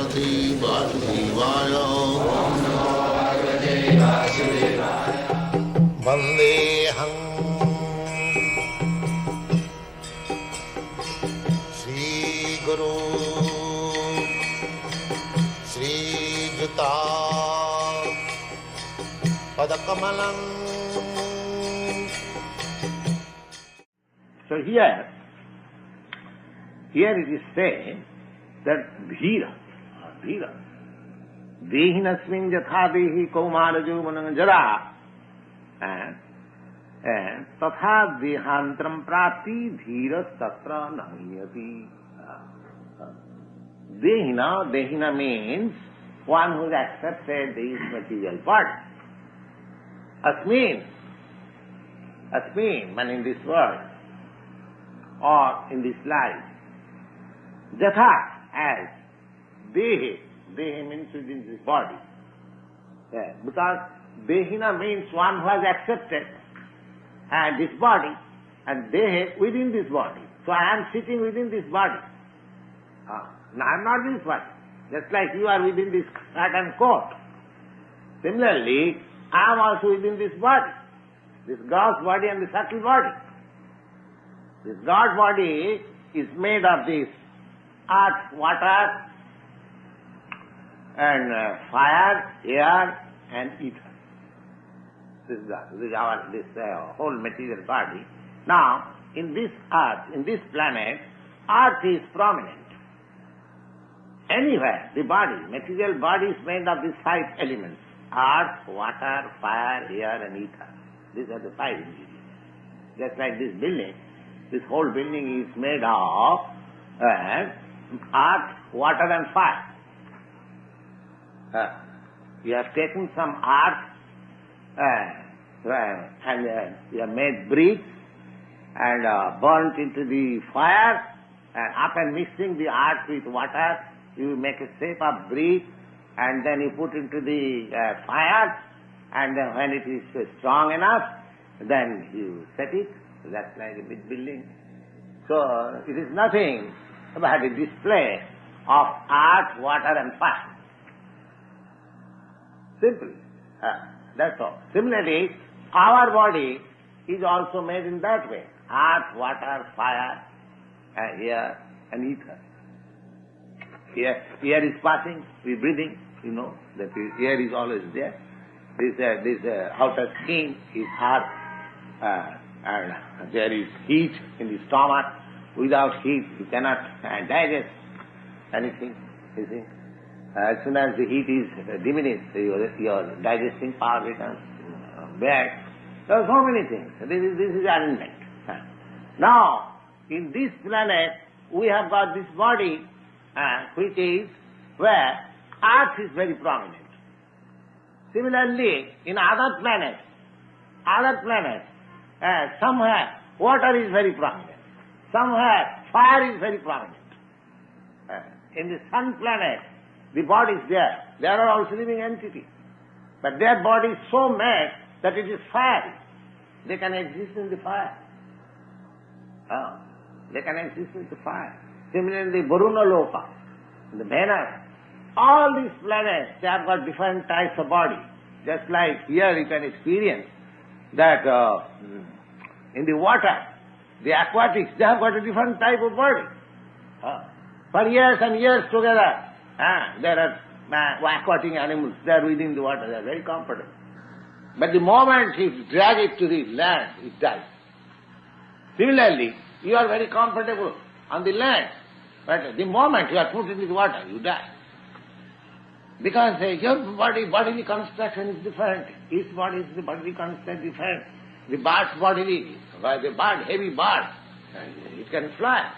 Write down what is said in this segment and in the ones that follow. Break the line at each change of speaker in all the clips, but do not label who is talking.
Bhagavate Vasudevaya. Vandeham Shri Guru Shri Juta Padakamalam.
So here it is said that Dhira, Dehinasmin Jatha Dehi Kaumarajo Manangajara, and Tatha Dehantram Prati Dhira Tatra Namiyati. Dehina means one who has accepted this material body. Asmin, man in this world, or in this life. Jatha, as Dehi means within this body. Because Dehina means one who has accepted this body, and Dehi within this body. So I am sitting within this body. Now I am not this body. Just like you are within this hat and coat. Similarly, I am also within this body. This gross body and the subtle body. This God body is made of this earth, water, and fire, air, and ether. This is our whole material body. Now, in this earth, in this planet, earth is prominent. Anywhere, the body, material body is made of these five elements: earth, water, fire, air, and ether. These are the five ingredients. Just like this building. This whole building is made of earth, water and fire. You have taken some earth and you have made bricks and burnt into the fire, and after mixing the earth with water, you make a shape of brick and then you put into the fire, and then when it is strong enough, then you set it. That's like a big building. So it is nothing but a display of earth, water and fire. Simple. That's all. Similarly, our body is also made in that way. Earth, water, fire, air and ether. Air is passing, we are breathing, you know, that air is always there. This outer skin is earth. And there is heat in the stomach. Without heat, you cannot digest anything. You see, as soon as the heat is diminished, your digesting power becomes bad. There are so many things. This is arrangement. Now, in this planet, we have got this body, which is where earth is very prominent. Similarly, in other planets, somewhere water is very prominent. Somewhere fire is very prominent. In the sun planet, the body is there. There are also living entities. But their body is so made that it is fiery. They can exist in the fire. They can exist in the fire. Similarly, Varuna Loka, the Venus, all these planets, they have got different types of body. Just like here you can experience that in the water, the aquatics, they have got a different type of body. For years and years together, there are aquatic animals, they are within the water, they are very comfortable. But the moment you drag it to the land, it dies. Similarly, you are very comfortable on the land, but the moment you are put into the water, you die. Because your bodily construction is different. Each bodily construction is different. The bird's body, the bird, heavy bird, it can fly.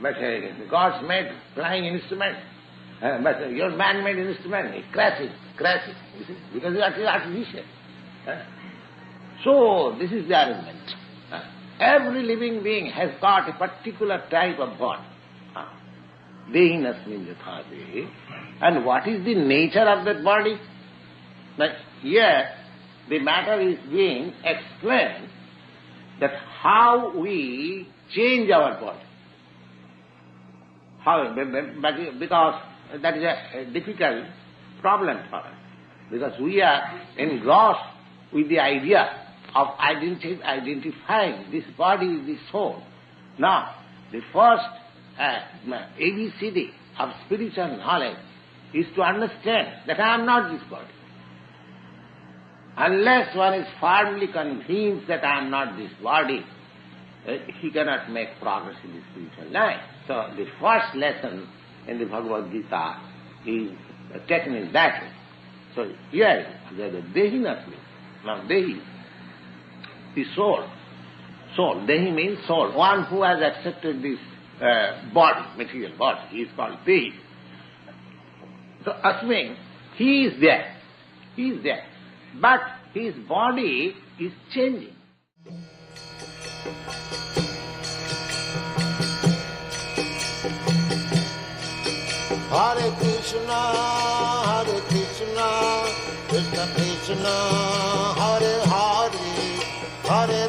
But God's made flying instrument. But your man-made instrument, it crashes, you see, because it is artificial. So, this is the arrangement. Every living being has got a particular type of body. Dehinasmin yatha dehi. And what is the nature of that body? Now, here, the matter is being explained that how we change our body. How? Because that is a difficult problem for us, because we are engrossed with the idea of identifying this body with the soul. Now, the first ABCD of spiritual knowledge is to understand that I am not this body. Unless one is firmly convinced that I am not this body, he cannot make progress in the spiritual life. So the first lesson in the Bhagavad Gita is taken in that way. So here, the Dehi Natmi. Now Dehi, the soul. Soul. Dehi means soul. One who has accepted this body, material body, he is called Dehi. So Asmin, he is there. He is there. But his body is changing.
Hare Krishna, Krishna Krishna, Hare Hare, Hare